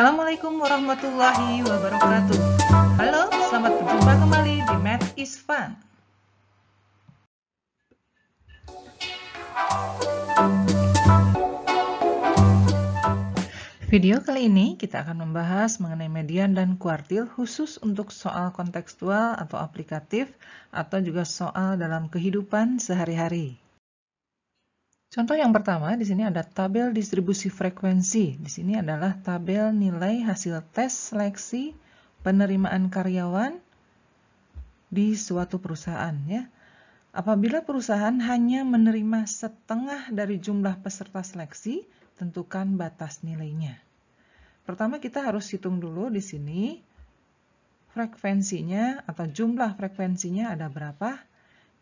Assalamualaikum warahmatullahi wabarakatuh. Halo, selamat berjumpa kembali di Math is Fun. Video kali ini kita akan membahas mengenai median dan kuartil khusus untuk soal kontekstual atau aplikatif atau juga soal dalam kehidupan sehari-hari. Contoh yang pertama, di sini ada tabel distribusi frekuensi. Di sini adalah tabel nilai hasil tes seleksi penerimaan karyawan di suatu perusahaan, ya. Apabila perusahaan hanya menerima setengah dari jumlah peserta seleksi, tentukan batas nilainya. Pertama kita harus hitung dulu di sini frekuensinya atau jumlah frekuensinya ada berapa.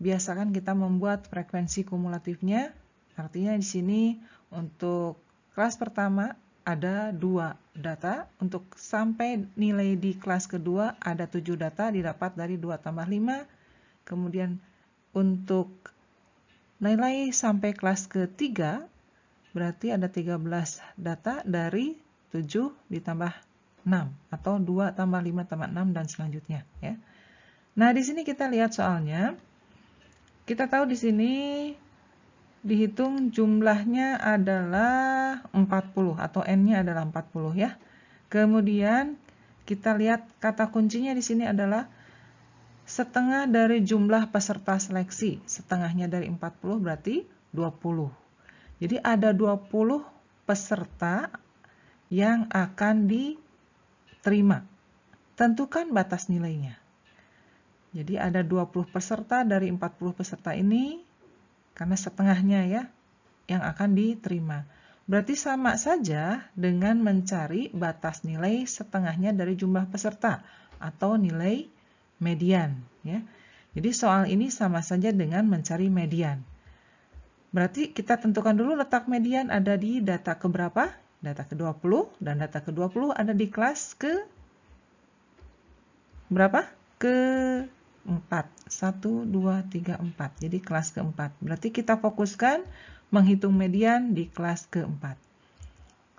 Biasakan kita membuat frekuensi kumulatifnya. Artinya di sini untuk kelas pertama ada 2 data, untuk sampai nilai di kelas kedua ada 7 data didapat dari 2 tambah 5. Kemudian untuk nilai sampai kelas ketiga berarti ada 13 data dari 7 ditambah 6 atau 2 tambah 5 tambah 6 dan selanjutnya, ya. Nah, di sini kita lihat soalnya. Kita tahu di sini dihitung jumlahnya adalah 40 atau N-nya adalah 40, ya. Kemudian kita lihat kata kuncinya di sini adalah setengah dari jumlah peserta seleksi. Setengahnya dari 40 berarti 20. Jadi ada 20 peserta yang akan diterima. Tentukan batas nilainya. Jadi ada 20 peserta dari 40 peserta ini, karena setengahnya ya, yang akan diterima. Berarti sama saja dengan mencari batas nilai setengahnya dari jumlah peserta atau nilai median, ya. Jadi soal ini sama saja dengan mencari median. Berarti kita tentukan dulu letak median ada di data keberapa? Data ke-20, dan data ke-20 ada di kelas ke berapa? Ke-4. 1, 2, 3, 4. Jadi kelas ke-4. Berarti kita fokuskan menghitung median di kelas ke-4.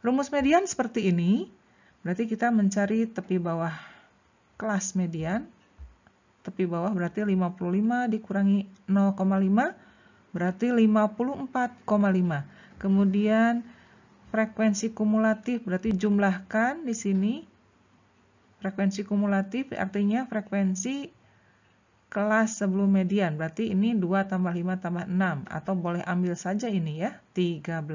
Rumus median seperti ini. Berarti kita mencari tepi bawah kelas median. Tepi bawah berarti 55 dikurangi 0,5 berarti 54,5. Kemudian frekuensi kumulatif berarti jumlahkan di sini. Frekuensi kumulatif artinya frekuensi kelas sebelum median. Berarti ini 2 tambah 5 tambah 6 atau boleh ambil saja ini ya, 13.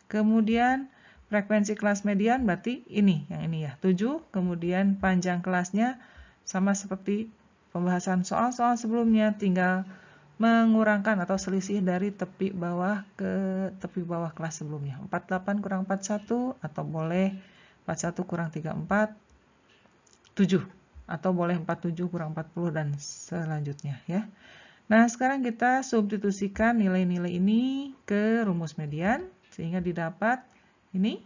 Kemudian frekuensi kelas median berarti ini, yang ini ya, 7. Kemudian panjang kelasnya sama seperti pembahasan soal-soal sebelumnya, tinggal mengurangkan atau selisih dari tepi bawah ke tepi bawah kelas sebelumnya. 48 kurang 41 atau boleh 41 kurang 34, 7. Atau boleh 47 kurang 40 dan selanjutnya, ya. Nah, sekarang kita substitusikan nilai-nilai ini ke rumus median sehingga didapat ini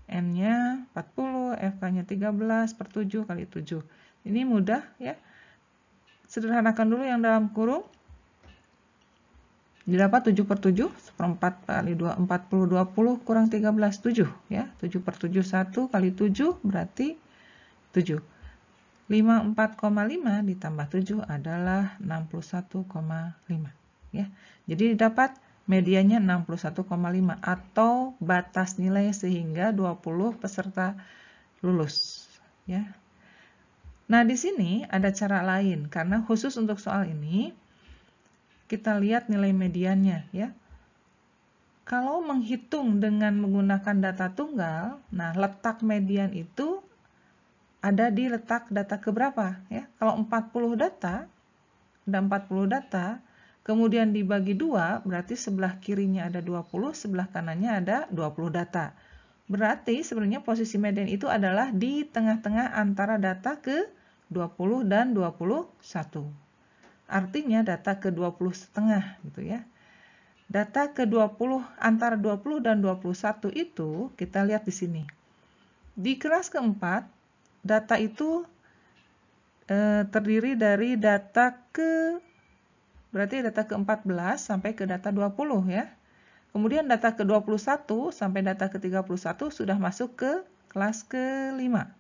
N-nya 40, FK-nya 13 per 7 kali 7. Ini mudah, ya. Sederhanakan dulu yang dalam kurung. Didapat 7 per 7, seperempat kali 2, 40, 20 kurang 13, 7. Ya, 7 per 7, 1 kali 7 berarti 7. 54,5 ditambah 7 adalah 61,5. Ya, jadi didapat medianya 61,5 atau batas nilai sehingga 20 peserta lulus. Ya. Nah, di sini ada cara lain, karena khusus untuk soal ini, kita lihat nilai mediannya, ya. Kalau menghitung dengan menggunakan data tunggal, nah letak median itu ada di letak data keberapa, ya. Kalau 40 data, ada 40 data, kemudian dibagi 2, berarti sebelah kirinya ada 20, sebelah kanannya ada 20 data. Berarti sebenarnya posisi median itu adalah di tengah-tengah antara data ke 20 dan 21. Artinya data ke-20 setengah gitu ya. Data ke-20 antara 20 dan 21 itu kita lihat di sini. Di kelas keempat, data itu terdiri dari data berarti data ke-14 sampai ke data 20 ya. Kemudian data ke-21 sampai data ke-31 sudah masuk ke kelas ke-5.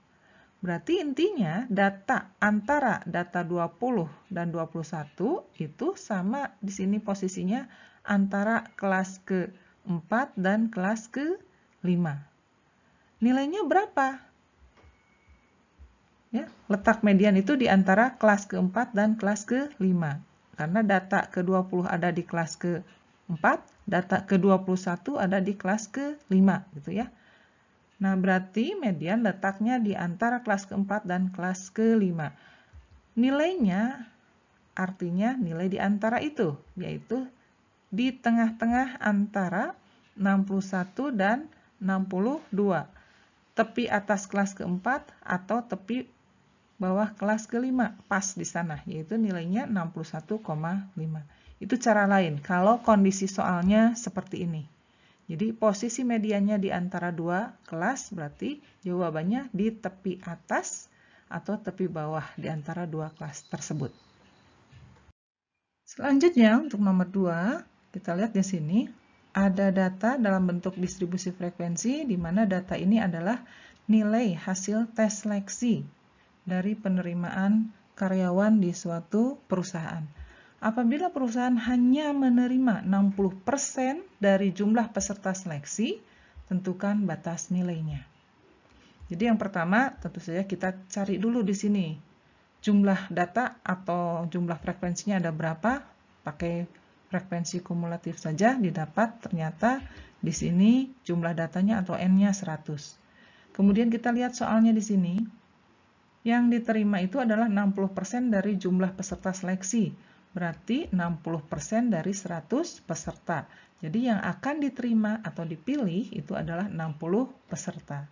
Berarti intinya data antara data 20 dan 21 itu sama di sini posisinya antara kelas ke-4 dan kelas ke-5. Nilainya berapa? Ya, letak median itu di antara kelas ke-4 dan kelas ke-5. Karena data ke-20 ada di kelas ke-4, data ke-21 ada di kelas ke-5 gitu ya. Nah, berarti median letaknya di antara kelas ke-4 dan kelas ke-5. Nilainya artinya nilai di antara itu, yaitu di tengah-tengah antara 61 dan 62. Tepi atas kelas ke-4 atau tepi bawah kelas ke-5, pas di sana, yaitu nilainya 61,5. Itu cara lain kalau kondisi soalnya seperti ini. Jadi posisi mediannya di antara dua kelas, berarti jawabannya di tepi atas atau tepi bawah di antara dua kelas tersebut. Selanjutnya untuk nomor 2, kita lihat di sini ada data dalam bentuk distribusi frekuensi, di mana data ini adalah nilai hasil tes seleksi dari penerimaan karyawan di suatu perusahaan. Apabila perusahaan hanya menerima 60% dari jumlah peserta seleksi, tentukan batas nilainya. Jadi yang pertama tentu saja kita cari dulu di sini jumlah data atau jumlah frekuensinya ada berapa. Pakai frekuensi kumulatif saja didapat ternyata di sini jumlah datanya atau N-nya 100. Kemudian kita lihat soalnya di sini. Yang diterima itu adalah 60% dari jumlah peserta seleksi. Berarti 60% dari 100 peserta. Jadi yang akan diterima atau dipilih itu adalah 60 peserta.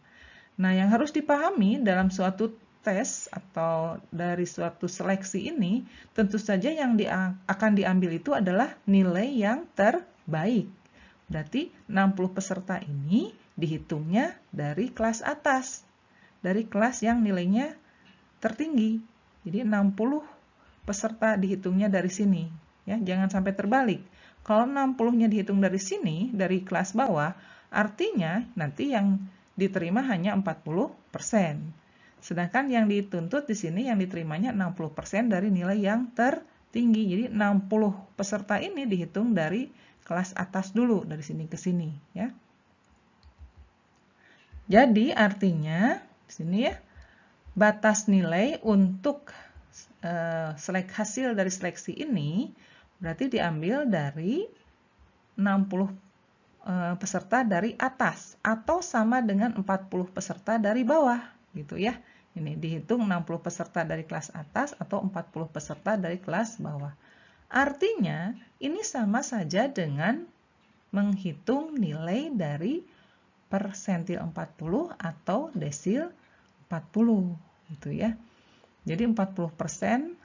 Nah, yang harus dipahami dalam suatu tes atau dari suatu seleksi ini, tentu saja yang akan diambil itu adalah nilai yang terbaik. Berarti 60 peserta ini dihitungnya dari kelas atas. Dari kelas yang nilainya tertinggi. Jadi 60 peserta dihitungnya dari sini, ya. Jangan sampai terbalik. Kalau 60-nya dihitung dari sini, dari kelas bawah, artinya nanti yang diterima hanya 40%. Sedangkan yang dituntut di sini yang diterimanya 60% dari nilai yang tertinggi. Jadi 60 peserta ini dihitung dari kelas atas dulu, dari sini ke sini, ya. Jadi artinya di sini ya, batas nilai untuk hasil dari seleksi ini berarti diambil dari 60 peserta dari atas atau sama dengan 40 peserta dari bawah gitu ya. Ini dihitung 60 peserta dari kelas atas atau 40 peserta dari kelas bawah. Artinya ini sama saja dengan menghitung nilai dari persentil 40 atau desil 40 gitu ya. Jadi 40%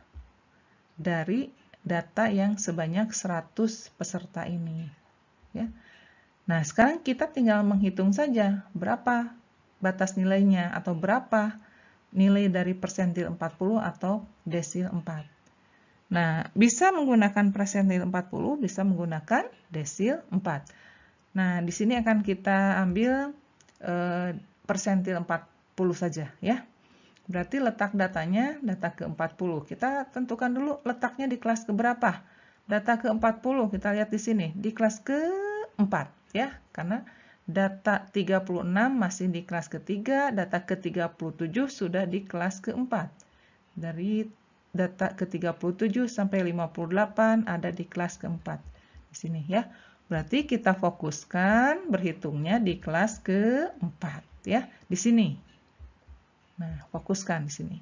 dari data yang sebanyak 100 peserta ini. Ya. Nah, sekarang kita tinggal menghitung saja berapa batas nilainya atau berapa nilai dari persentil 40 atau desil 4. Nah, bisa menggunakan persentil 40, bisa menggunakan desil 4. Nah, di sini akan kita ambil persentil 40 saja ya. Berarti letak datanya data ke-40. Kita tentukan dulu letaknya di kelas keberapa. Data ke-40 kita lihat di sini di kelas ke-4 ya. Karena data 36 masih di kelas ke-3, data ke-37 sudah di kelas ke-4. Dari data ke-37 sampai 58 ada di kelas ke-4. Di sini ya. Berarti kita fokuskan berhitungnya di kelas ke-4 ya, di sini. Nah, fokuskan di sini.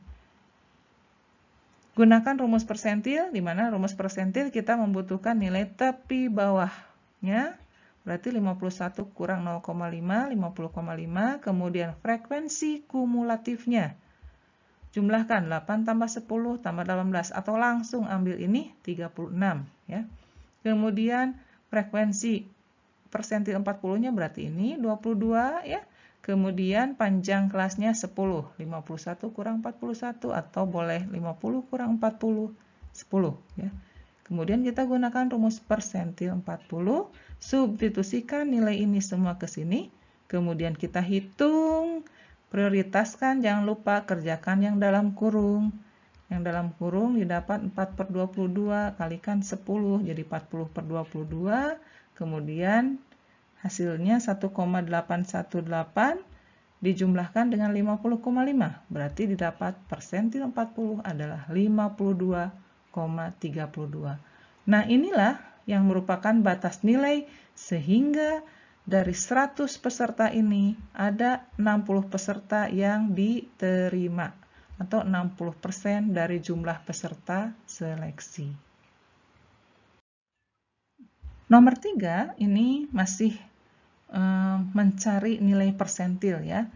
Gunakan rumus persentil, di mana rumus persentil kita membutuhkan nilai tepi bawahnya, berarti 51 kurang 0,5, 50,5, kemudian frekuensi kumulatifnya. Jumlahkan 8 tambah 10 tambah 18, atau langsung ambil ini 36. Ya. Kemudian frekuensi persentil 40-nya berarti ini 22 ya. Kemudian panjang kelasnya 10, 51 kurang 41 atau boleh 50 kurang 40, 10 ya. Kemudian kita gunakan rumus persentil 40, substitusikan nilai ini semua ke sini, kemudian kita hitung Prioritaskan, jangan lupa kerjakan yang dalam kurung. Yang dalam kurung didapat 4/22 kalikan 10, jadi 40/22. Kemudian hasilnya 1,818 dijumlahkan dengan 50,5. Berarti didapat persentil 40 adalah 52,32. Nah, inilah yang merupakan batas nilai sehingga dari 100 peserta ini ada 60 peserta yang diterima atau 60% dari jumlah peserta seleksi. Nomor 3 ini masih mencari nilai persentil ya.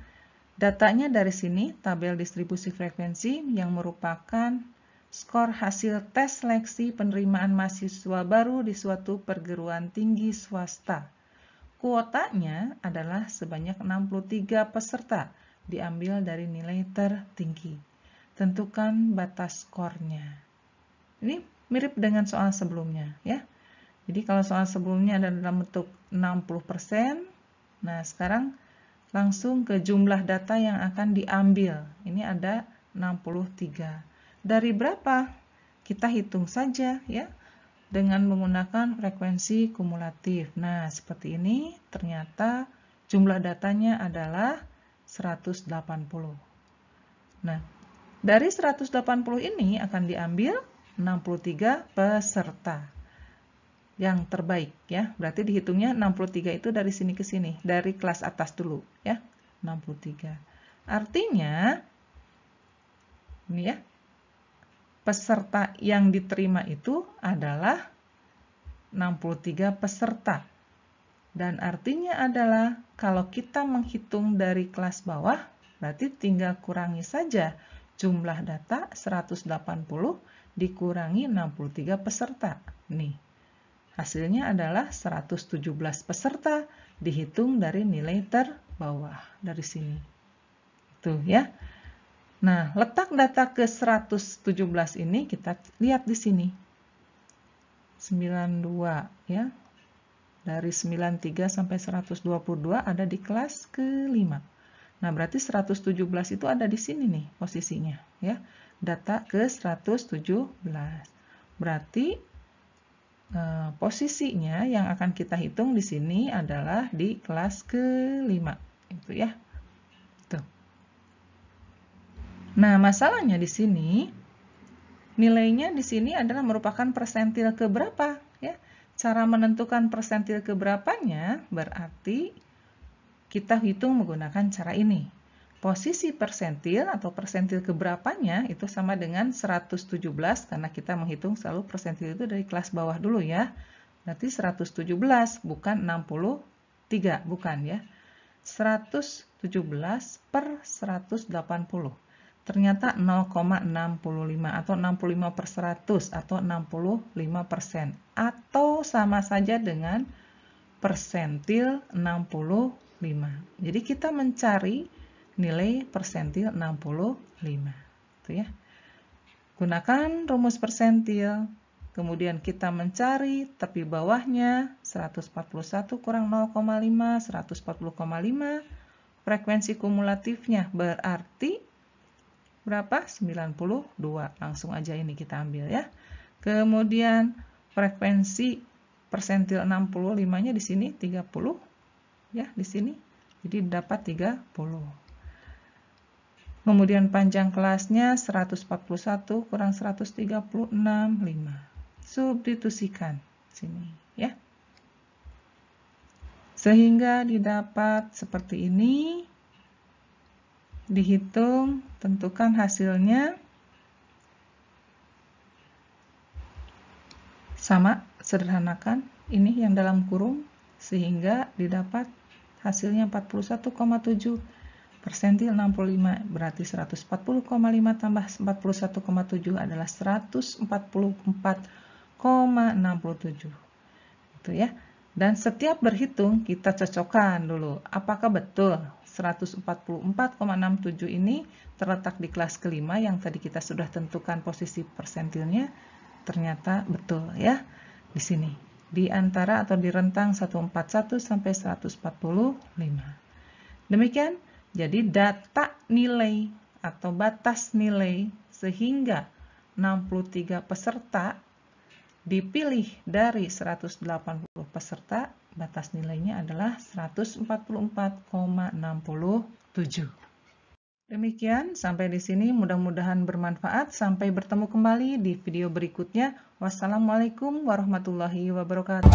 Datanya dari sini tabel distribusi frekuensi yang merupakan skor hasil tes seleksi penerimaan mahasiswa baru di suatu perguruan tinggi swasta. Kuotanya adalah sebanyak 63 peserta, diambil dari nilai tertinggi. Tentukan batas skornya. Ini mirip dengan soal sebelumnya ya. Jadi kalau soal sebelumnya ada dalam bentuk 60%, nah sekarang langsung ke jumlah data yang akan diambil. Ini ada 63. Dari berapa? Kita hitung saja ya. Dengan menggunakan frekuensi kumulatif. Nah, seperti ini ternyata jumlah datanya adalah 180. Nah, dari 180 ini akan diambil 63 peserta yang terbaik ya. Berarti dihitungnya 63 itu dari sini ke sini, dari kelas atas dulu ya. 63. Artinya ini ya. Peserta yang diterima itu adalah 63 peserta. Dan artinya adalah kalau kita menghitung dari kelas bawah, berarti tinggal kurangi saja jumlah data 180 dikurangi 63 peserta. Nih, hasilnya adalah 117 peserta dihitung dari nilai terbawah dari sini. Itu ya. Nah, letak data ke 117 ini kita lihat di sini. 92 ya. Dari 93 sampai 122 ada di kelas ke-5. Nah, berarti 117 itu ada di sini nih posisinya ya. Data ke 117. Berarti posisinya yang akan kita hitung di sini adalah di kelas ke-5. Itu ya. Tuh. Nah, masalahnya di sini nilainya di sini adalah merupakan persentil keberapa ya. Cara menentukan persentil keberapanya berarti kita hitung menggunakan cara ini. Posisi persentil atau persentil keberapanya itu sama dengan 117 karena kita menghitung selalu persentil itu dari kelas bawah dulu ya. Berarti 117 bukan 63, bukan ya. 117 per 180. Ternyata 0,65 atau 65 per 100 atau 65%. Atau sama saja dengan persentil 65. Jadi kita mencari nilai persentil 65. Itu ya. Gunakan rumus persentil. Kemudian kita mencari tepi bawahnya 141 kurang 0,5, 140,5. Frekuensi kumulatifnya berarti berapa? 92. Langsung aja ini kita ambil ya. Kemudian frekuensi persentil 65-nya di sini 30 ya, di sini. Jadi dapat 30. Kemudian panjang kelasnya 141 kurang 136, 5. Substitusikan sini ya. Sehingga didapat seperti ini. Dihitung, tentukan hasilnya. Sama, sederhanakan ini yang dalam kurung sehingga didapat hasilnya 41,7. Persentil 65 berarti 140,5 tambah 41,7 adalah 144,67. Itu ya. Dan setiap berhitung kita cocokkan dulu apakah betul 144,67 ini terletak di kelas kelima yang tadi kita sudah tentukan posisi persentilnya, ternyata betul ya di sini di antara atau di rentang 141 sampai 145. Demikian Jadi data nilai atau batas nilai sehingga 63 peserta dipilih dari 180 peserta, batas nilainya adalah 144,67. Demikian, sampai di sini mudah-mudahan bermanfaat. Sampai bertemu kembali di video berikutnya. Wassalamualaikum warahmatullahi wabarakatuh.